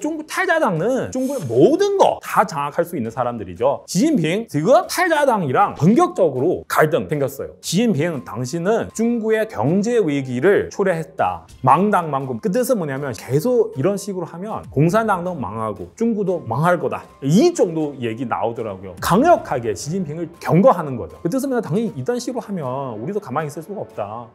중국 탈자당은 중국의 모든 거 다 장악할 수 있는 사람들이죠. 시진핑 지금 탈자당이랑 본격적으로 갈등 생겼어요. 시진핑 당신은 중국의 경제 위기를 초래했다. 망당망금. 그 뜻은 뭐냐면 계속 이런 식으로 하면 공산당도 망하고 중국도 망할 거다. 이 정도 얘기 나오더라고요. 강력하게 시진핑을 경고하는 거죠. 그 뜻은 당연히 이런 식으로 하면 우리도 가만히 있을 수가 없다.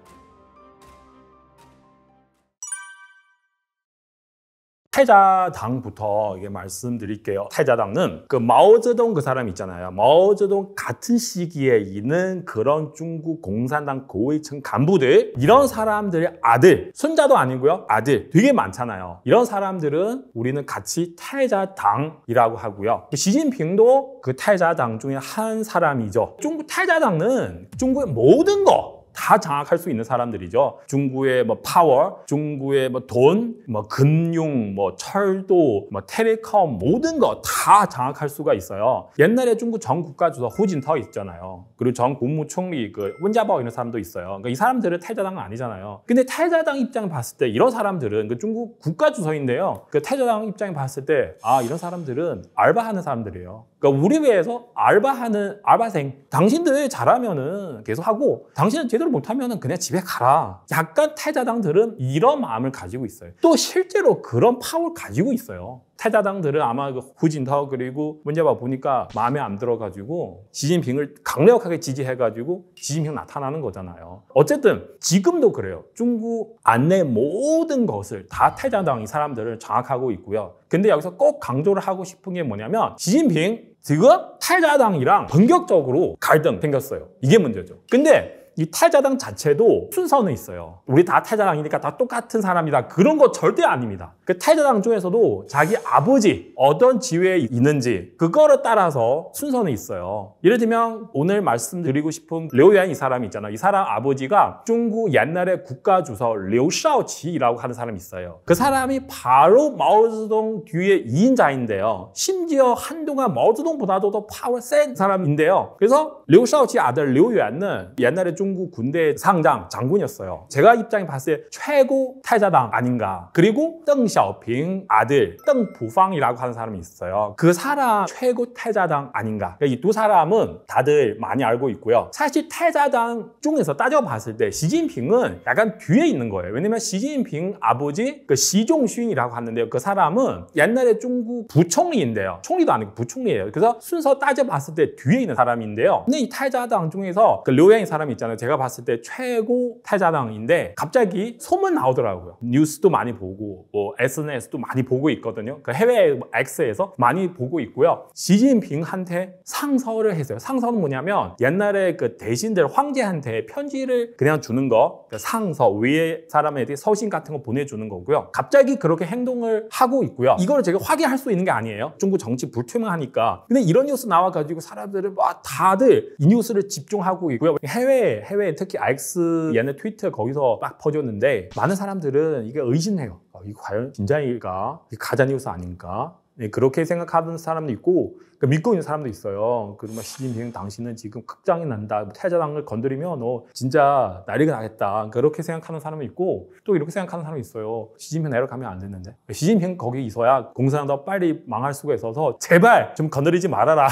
탈자당부터 이게 말씀드릴게요. 탈자당은 그 마오쩌둥 그 사람 있잖아요. 마오쩌둥 같은 시기에 있는 그런 중국 공산당 고위층 간부들, 이런 사람들의 아들, 손자도 아니고요. 아들 되게 많잖아요. 이런 사람들은 우리는 같이 탈자당이라고 하고요. 시진핑도 그 탈자당 중에 한 사람이죠. 중국 탈자당은 중국의 모든 거 다 장악할 수 있는 사람들이죠. 중국의 뭐 파워, 중국의 뭐 돈, 뭐 금융, 뭐 철도, 뭐 텔레콤 모든 거 다 장악할 수가 있어요. 옛날에 중국 전 국가주석 후진타오 있잖아요. 그리고 전 국무총리 그温家宝 이런 사람도 있어요. 그러니까 이 사람들은 탈자당은 아니잖아요. 근데 탈자당 입장을 봤을 때 이런 사람들은 그 중국 국가주석인데요. 그 탈자당 입장에 봤을 때 이런 사람들은 알바하는 사람들이에요. 그러니까 우리 회사에서 알바하는 알바생, 당신들 잘하면은 계속 하고 당신은 제대로 못하면은 그냥 집에 가라. 약간 탈자당들은 이런 마음을 가지고 있어요. 또 실제로 그런 파워를 가지고 있어요. 탈자당들은 아마 그 후진타오 그리고温家宝보니까 마음에 안 들어가지고 시진핑을 강력하게 지지해가지고 시진핑 나타나는 거잖아요. 어쨌든 지금도 그래요. 중국 안내 모든 것을 다 탈자당 이 사람들을 장악하고 있고요. 근데 여기서 꼭 강조를 하고 싶은 게 뭐냐면 시진핑 지금 탈자당이랑 본격적으로 갈등 생겼어요. 이게 문제죠. 근데 이 탈자당 자체도 순서는 있어요. 우리 다 탈자당이니까 다 똑같은 사람이다. 그런 거 절대 아닙니다. 그 탈자당 중에서도 자기 아버지 어떤 지위에 있는지 그거를 따라서 순서는 있어요. 예를 들면 오늘 말씀드리고 싶은 류유안 이 사람이 있잖아요. 이 사람 아버지가 중국 옛날에 국가주석 류샤오치라고 하는 사람이 있어요. 그 사람이 바로 마오쩌둥 뒤에 2인자인데요. 심지어 한동안 마오쩌둥보다도 더 파워 센 사람인데요. 그래서 류샤오치 아들 류유안은 옛날에 중국 군대 상장 장군이었어요. 제가 입장에 봤을 때 최고 탈자당 아닌가. 그리고 덩小平 아들 덩부팡이라고 하는 사람이 있어요. 그 사람 최고 탈자당 아닌가. 이 두 사람은 다들 많이 알고 있고요. 사실 탈자당 중에서 따져봤을 때 시진핑은 약간 뒤에 있는 거예요. 왜냐면 시진핑 아버지 그 시종슌이라고 하는데요. 그 사람은 옛날에 중국 부총리인데요. 총리도 아니고 부총리예요. 그래서 순서 따져봤을 때 뒤에 있는 사람인데요. 근데 이 탈자당 중에서 그 류유안 사람이 있잖아요. 제가 봤을 때 최고 탈자당인데 갑자기 소문 나오더라고요. 뉴스도 많이 보고 뭐 SNS도 많이 보고 있거든요. 그 해외 X에서 많이 보고 있고요. 시진핑한테 상서를 했어요. 상서는 뭐냐면 옛날에 그 대신들 황제한테 편지를 그냥 주는 거, 그 상서 위에 사람에게 서신 같은 거 보내주는 거고요. 갑자기 그렇게 행동을 하고 있고요. 이거를 제가 확인할 수 있는 게 아니에요. 중국 정치 불투명하니까. 근데 이런 뉴스 나와가지고 사람들은 막 다들 이 뉴스를 집중하고 있고요. 해외 특히 X 옛날 트위터 거기서 막 퍼졌는데 많은 사람들은 이게 의심해요. 이거 과연 진짜일까? 이게 가짜 뉴스 아닌가? 네, 그렇게 생각하는 사람도 있고 믿고 있는 사람도 있어요. 그러면 시진핑 당신은 지금 극장이 난다. 탈자당을 건드리면 너 진짜 난리가 나겠다. 그렇게 생각하는 사람이 있고 또 이렇게 생각하는 사람이 있어요. 시진핑 내려가면 안 되는데. 시진핑 거기 있어야 공산당 빨리 망할 수가 있어서 제발 좀 건드리지 말아라.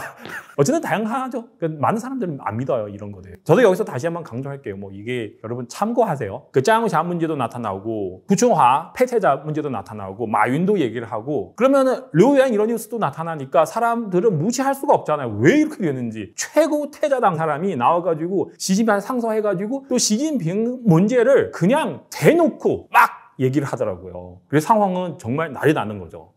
어쨌든 다양하죠. 그러니까 많은 사람들은 안 믿어요. 이런 거들. 저도 여기서 다시 한번 강조할게요. 뭐 이게 여러분 참고하세요. 그 짱우샤 문제도 나타나고 부충화 폐쇄자 문제도 나타나고 마윈도 얘기를 하고 그러면은 류유안 이런 뉴스도 나타나니까 사람들은 무시할 수가 없잖아요. 왜 이렇게 되는지. 최고 태자당 사람이 나와가지고 시진핑한테 상서해가지고 또 시진핑 문제를 그냥 대놓고 막 얘기를 하더라고요. 그래서 상황은 정말 난리 나는 거죠.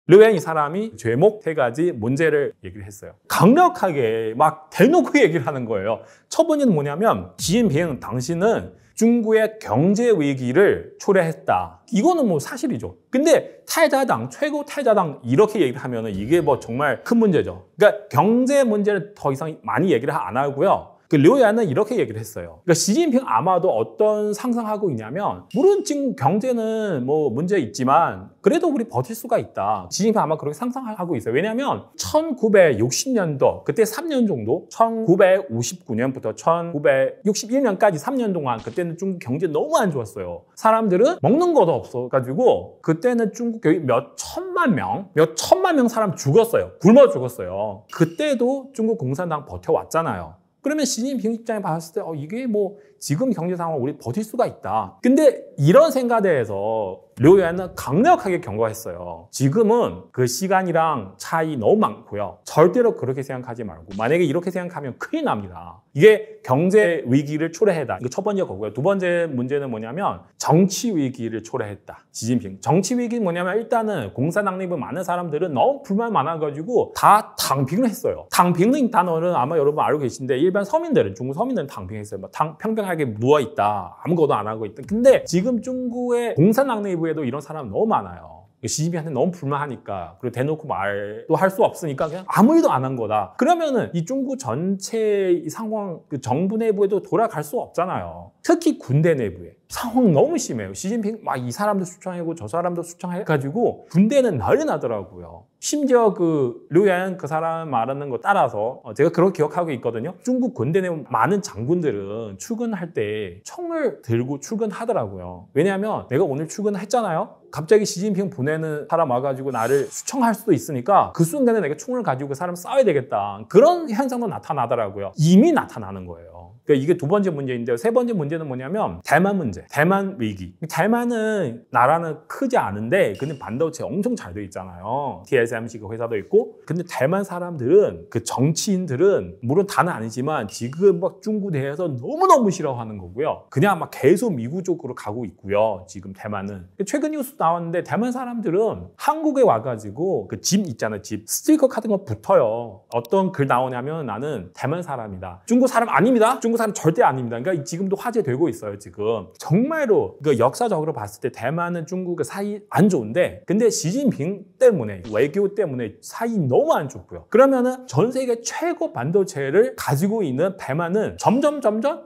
류유안 이 사람이 제목 3가지 문제를 얘기를 했어요. 강력하게 막 대놓고 얘기를 하는 거예요. 첫 번째는 뭐냐면 시진핑 당신은 중국의 경제 위기를 초래했다. 이거는 뭐 사실이죠. 근데 탈자당, 최고 탈자당 이렇게 얘기를 하면은 이게 뭐 정말 큰 문제죠. 그러니까 경제 문제를 더 이상 많이 얘기를 안 하고요. 그 류얀은 이렇게 얘기를 했어요. 그러니까 시진핑 아마도 어떤 상상하고 있냐면 물론 지금 경제는 뭐 문제 있지만 그래도 우리 버틸 수가 있다. 시진핑 아마 그렇게 상상하고 있어요. 왜냐하면 1960년도 그때 3년 정도 1959년부터 1961년까지 3년 동안 그때는 중국 경제 너무 안 좋았어요. 사람들은 먹는 것도 없어가지고 그때는 중국 거의 몇 천만 명 사람 죽었어요. 굶어 죽었어요. 그때도 중국 공산당 버텨왔잖아요. 그러면 시진핑 입장에 봤을 때 이게 뭐 지금 경제 상황 우리 버틸 수가 있다. 근데 이런 생각에 대해서 류얀은 강력하게 경고했어요. 지금은 그 시간이랑 차이 너무 많고요. 절대로 그렇게 생각하지 말고 만약에 이렇게 생각하면 큰일 납니다. 이게 경제 위기를 초래했다. 이거 첫 번째 거고요. 두 번째 문제는 뭐냐면 정치 위기를 초래했다. 시진핑. 정치 위기는 뭐냐면 일단은 공산당 내부 많은 사람들은 너무 불만 많아가지고 다 당빙을 했어요. 당빙의 단어는 아마 여러분 알고 계신데 일반 서민들은 중국 서민들은 당빙했어요. 평평하게 누워있다. 아무것도 안 하고 있다. 근데 지금 중국의 공산당 내부에도 이런 사람 너무 많아요. 시진핑한테 너무 불만하니까 그리고 대놓고 말도 할 수 없으니까 그냥 아무 일도 안 한 거다. 그러면은 이 중국 전체 상황 그 정부 내부에도 돌아갈 수 없잖아요. 특히 군대 내부에 상황 너무 심해요. 시진핑 막 이 사람도 수청하고 저 사람도 수청해가지고 군대는 난리 나더라고요. 심지어 그 류얀 그 사람 말하는 거 따라서 제가 그렇게 기억하고 있거든요. 중국 군대 내 많은 장군들은 출근할 때 총을 들고 출근하더라고요. 왜냐하면 내가 오늘 출근했잖아요. 갑자기 시진핑 보내는 사람 와가지고 나를 수청할 수도 있으니까 그 순간에 내가 총을 가지고 그 사람 싸워야 되겠다. 그런 현상도 나타나더라고요. 이미 나타나는 거예요. 그러니까 이게 두 번째 문제인데요. 세 번째 문제는 뭐냐면 대만 문제, 대만 위기. 대만은 나라는 크지 않은데 근데 반도체 엄청 잘 돼 있잖아요. TSMC 그 회사도 있고. 근데 대만 사람들은 그 정치인들은 물론 다는 아니지만 지금 막 중국에 대해서 너무너무 싫어하는 거고요. 그냥 막 계속 미국 쪽으로 가고 있고요. 지금 대만은. 최근 뉴스 나왔는데 대만 사람들은 한국에 와가지고 그 집 있잖아요. 집 스티커 같은 거 붙어요. 어떤 글 나오냐면 나는 대만 사람이다. 중국 사람 아닙니다. 중국 사람 절대 아닙니다. 그러니까 지금도 화제되고 있어요. 지금 정말로 그 역사적으로 봤을 때 대만은 중국의 사이 안 좋은데 근데 시진핑 때문에 외교 때문에 사이 너무 안 좋고요. 그러면은 전 세계 최고 반도체를 가지고 있는 대만은 점점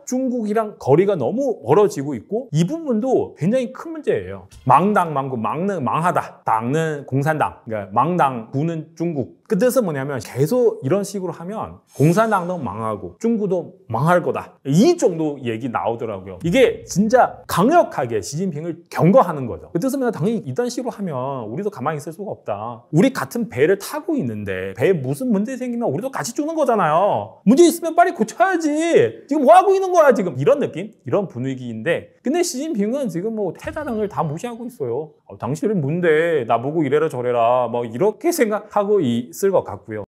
중국이랑 거리가 너무 멀어지고 있고 이 부분도 굉장히 큰 문제예요. 망당 망구 망하다. 당은 공산당. 그러니까 망당 구는 중국. 그 뜻은 뭐냐면 계속 이런 식으로 하면 공산당도 망하고 중국도 망할 거다. 이 정도 얘기 나오더라고요. 이게 진짜 강력하게 시진핑을 경고하는 거죠. 그 뜻은 당연히 이런 식으로 하면 우리도 가만히 있을 수가 없다. 우리 같은 배를 타고 있는데 배에 무슨 문제 생기면 우리도 같이 죽는 거잖아요. 문제 있으면 빨리 고쳐야지. 지금 뭐 하고 있는 거야 지금. 이런 느낌? 이런 분위기인데 근데 시진핑은 지금 뭐 태자당을 다 무시하고 있어요. 당신은 뭔데 나보고 이래라 저래라 뭐 이렇게 생각하고 있을 것 같고요.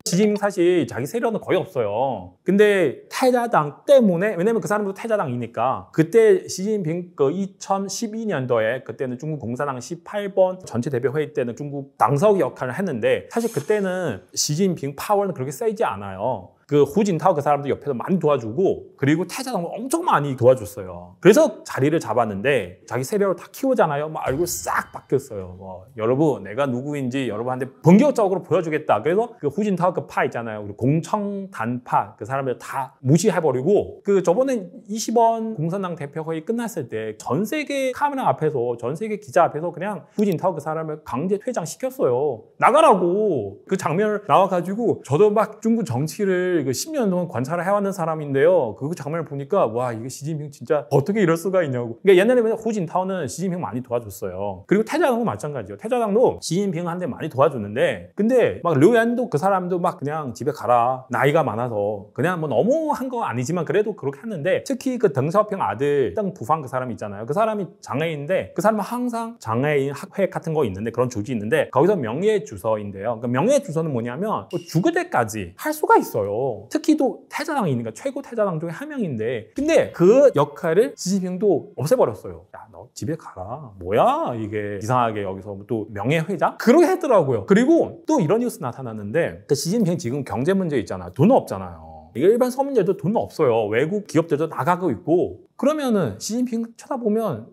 시진핑 사실 자기 세력은 거의 없어요. 근데 태자당 때문에 왜냐면 그 사람도 태자당이니까 그때 시진핑 그 2012년도에 그때는 중국 공산당 18번 전체 대표 회의 때는 중국 당석 역할을 했는데 사실 그때는 시진핑 파워는 그렇게 세지 않아요. 그 후진타오 그 사람도 옆에서 많이 도와주고 그리고 태자당도 엄청 많이 도와줬어요. 그래서 자리를 잡았는데 자기 세력을 다 키우잖아요. 막 얼굴 싹 바뀌었어요. 여러분 내가 누구인지 여러분한테 본격적으로 보여주겠다. 그래서 그 후진타오 그 파 있잖아요. 그리고 공청단파 그 사람들 다 무시해버리고 그 저번에 20원 공산당 대표회의 끝났을 때 전 세계 카메라 앞에서 전 세계 기자 앞에서 그냥 후진타오 그 사람을 강제 퇴장시켰어요. 나가라고. 그 장면을 나와가지고 저도 막 중국 정치를 그 10년 동안 관찰을 해왔는 사람인데요. 그 장면을 보니까 와 이게 시진핑 진짜 어떻게 이럴 수가 있냐고. 그러니까 옛날에 후진타오는 시진핑 많이 도와줬어요. 그리고 태자당도 마찬가지예요. 태자당도 시진핑한테 많이 도와줬는데 근데 막 류얀도 그 사람도 막 그냥 집에 가라. 나이가 많아서 그냥 뭐 너무 한 거 아니지만 그래도 그렇게 했는데 특히 그 덩샤오핑 아들 땅 부팡 그 사람이 있잖아요. 그 사람이 장애인인데 그 사람은 항상 장애인 학회 같은 거 있는데 그런 조직이 있는데 거기서 명예주서인데요. 그러니까 명예주서는 뭐냐면 죽을 때까지 할 수가 있어요. 특히 또 태자당이니까 최고 태자당 중에 한 명인데 근데 그 역할을 시진핑도 없애버렸어요. 야, 너 집에 가라. 뭐야 이게 이상하게 여기서 또 명예회장? 그러게 했더라고요. 그리고 또 이런 뉴스 나타났는데 그 시진핑 지금 경제 문제 있잖아요. 돈 없잖아요. 일반 서민들도 돈 없어요. 외국 기업들도 나가고 있고 그러면은 시진핑 쳐다보면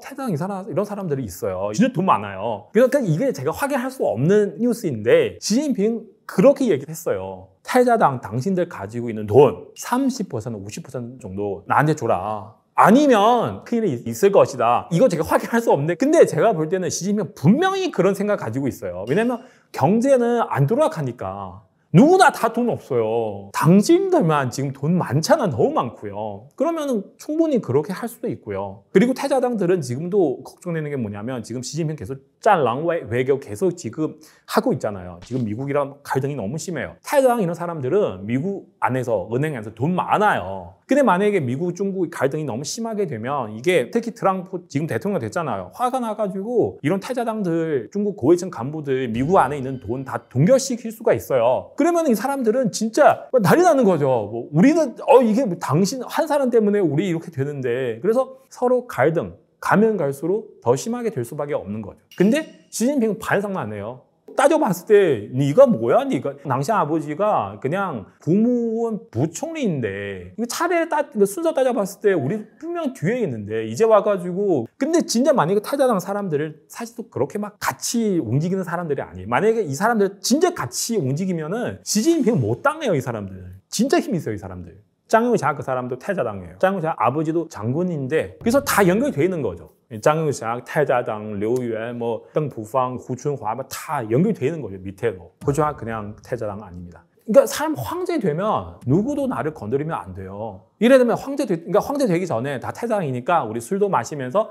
태자당 이런 사람들이 있어요. 진짜 돈 많아요. 그러니까 이게 제가 확인할 수 없는 뉴스인데 시진핑 그렇게 얘기했어요. 태자당 당신들 가지고 있는 돈 30%, 50% 정도 나한테 줘라. 아니면 큰일이 있을 것이다. 이거 제가 확인할 수 없는데, 근데 제가 볼 때는 시진핑 분명히 그런 생각 가지고 있어요. 왜냐면 경제는 안 돌아가니까. 누구나 다 돈 없어요. 당신들만 지금 돈 많잖아. 너무 많고요. 그러면 충분히 그렇게 할 수도 있고요. 그리고 태자당들은 지금도 걱정되는 게 뭐냐면 지금 시진핑 계속 짤랑 외교 계속 지금 하고 있잖아요. 지금 미국이랑 갈등이 너무 심해요. 태자당 이런 사람들은 미국 안에서 은행에서 돈 많아요. 근데 만약에 미국, 중국 갈등이 너무 심하게 되면 이게 특히 트럼프 지금 대통령 됐잖아요. 화가 나가지고 이런 태자당들, 중국 고위층 간부들 미국 안에 있는 돈 다 동결시킬 수가 있어요. 그러면 이 사람들은 진짜 난리 나는 거죠. 뭐 우리는 이게 뭐 당신 한 사람 때문에 우리 이렇게 되는데, 그래서 서로 갈등 가면 갈수록 더 심하게 될 수밖에 없는 거죠. 근데 시진핑은 반성만 안 해요. 따져봤을 때 네가 뭐야? 네가 당시 아버지가 그냥 국무원 부총리인데 이거 차례 순서 따져봤을 때 우리 분명 뒤에 있는데 이제 와가지고, 근데 진짜 만약에 태자당 사람들을 사실 또 그렇게 막 같이 움직이는 사람들이 아니에요. 만약에 이 사람들 진짜 같이 움직이면은 시진핑 못 당해요. 이 사람들 진짜 힘이 있어요. 이 사람들. 짱유샤 그 사람도 태자당이에요. 짱유샤 아버지도 장군인데, 그래서 다 연결되어 있는 거죠. 짱유샤, 태자당, 류유엔, 뭐 덩부팡, 후춘화 다 연결되어 있는 거죠. 밑에도. 호주가 그냥 태자당 아닙니다. 그러니까 사람 황제 되면 누구도 나를 건드리면 안 돼요. 이래 되면 그러니까 황제 되기 전에 다 태자당이니까 우리 술도 마시면서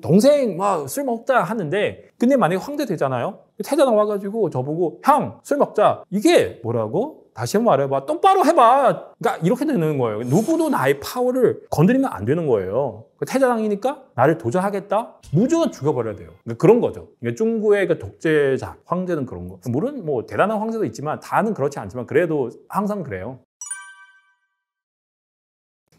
동생 뭐 술 먹자 하는데, 근데 만약에 황제 되잖아요. 태자당 와가지고 저보고 형 술 먹자. 이게 뭐라고? 다시 한번 말해봐. 똑바로 해봐. 그러니까 이렇게 되는 거예요. 누구도 나의 파워를 건드리면 안 되는 거예요. 태자당이니까 나를 도전하겠다? 무조건 죽여버려야 돼요. 그러니까 그런 거죠. 중국의 그 독재자, 황제는 그런 거. 물론 뭐 대단한 황제도 있지만 다는 그렇지 않지만 그래도 항상 그래요.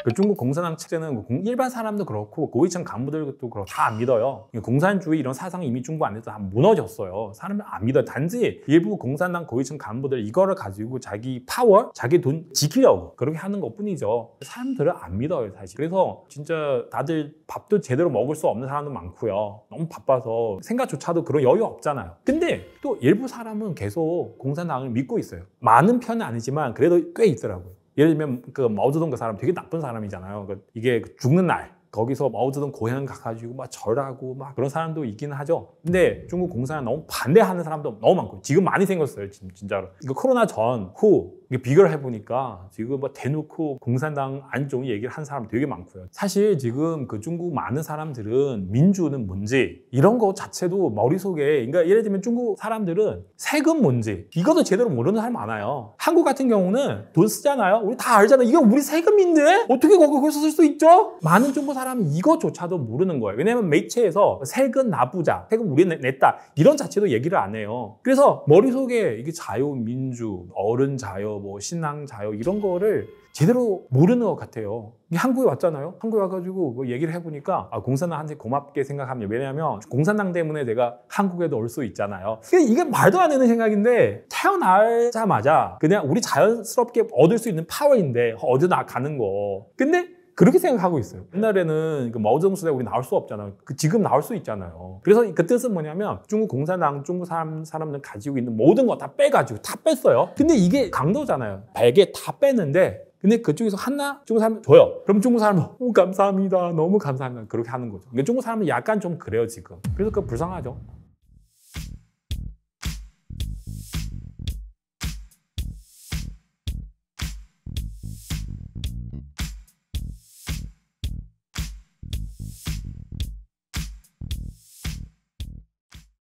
그 중국 공산당 체제는 일반 사람도 그렇고 고위층 간부들도 그렇고 다 안 믿어요. 공산주의 이런 사상이 이미 중국 안에서 다 무너졌어요. 사람들 안 믿어요. 단지 일부 공산당 고위층 간부들 이거를 가지고 자기 파워, 자기 돈 지키려고 그렇게 하는 것뿐이죠. 사람들은 안 믿어요, 사실. 그래서 진짜 다들 밥도 제대로 먹을 수 없는 사람도 많고요. 너무 바빠서 생각조차도 그런 여유 없잖아요. 근데 또 일부 사람은 계속 공산당을 믿고 있어요. 많은 편은 아니지만 그래도 꽤 있더라고요. 예를 들면 그 마오쩌둥 그 사람 되게 나쁜 사람이잖아요. 이게 죽는 날 거기서 마오쩌둥 고향 가가지고 막 절하고 막 그런 사람도 있기는 하죠. 근데 중국 공산당 너무 반대하는 사람도 너무 많고 지금 많이 생겼어요. 진짜로. 이거 코로나 전후 비교를 해보니까 지금 뭐 대놓고 공산당 안 좋은 얘기를 한 사람 되게 많고요. 사실 지금 그 중국 많은 사람들은 민주는 뭔지 이런 거 자체도 머릿속에, 그러니까 예를 들면 중국 사람들은 세금 뭔지 이것도 제대로 모르는 사람 많아요. 한국 같은 경우는 돈 쓰잖아요. 우리 다 알잖아요. 이거 우리 세금인데 어떻게 거기서 쓸 수 있죠? 많은 중국 사람은 이것조차도 모르는 거예요. 왜냐면 매체에서 세금 납부자, 세금 우리 냈다 이런 자체도 얘기를 안 해요. 그래서 머릿속에 이게 자유, 민주, 어른 자유, 뭐 신앙 자유 이런 거를 제대로 모르는 것 같아요. 한국에 왔잖아요. 한국에 와가지고 뭐 얘기를 해보니까 공산당한테 고맙게 생각합니다. 왜냐하면 공산당 때문에 내가 한국에도 올 수 있잖아요. 이게 말도 안 되는 생각인데 태어나자마자 그냥 우리 자연스럽게 얻을 수 있는 파워인데 어디 나가는 거. 근데 그렇게 생각하고 있어요. 옛날에는 그 마오쩌둥 시대에 우리 나올 수 없잖아요. 지금 나올 수 있잖아요. 그래서 그 뜻은 뭐냐면 중국 공산당, 중국 사람들 가지고 있는 모든 거 다 빼가지고 다 뺐어요. 근데 이게 강도잖아요. 100에 다 뺐는데 근데 그쪽에서 하나 중국 사람 줘요. 그럼 중국 사람은 감사합니다. 너무 감사합니다. 그렇게 하는 거죠. 그러니까 중국 사람은 약간 좀 그래요 지금. 그래서 그거 불쌍하죠.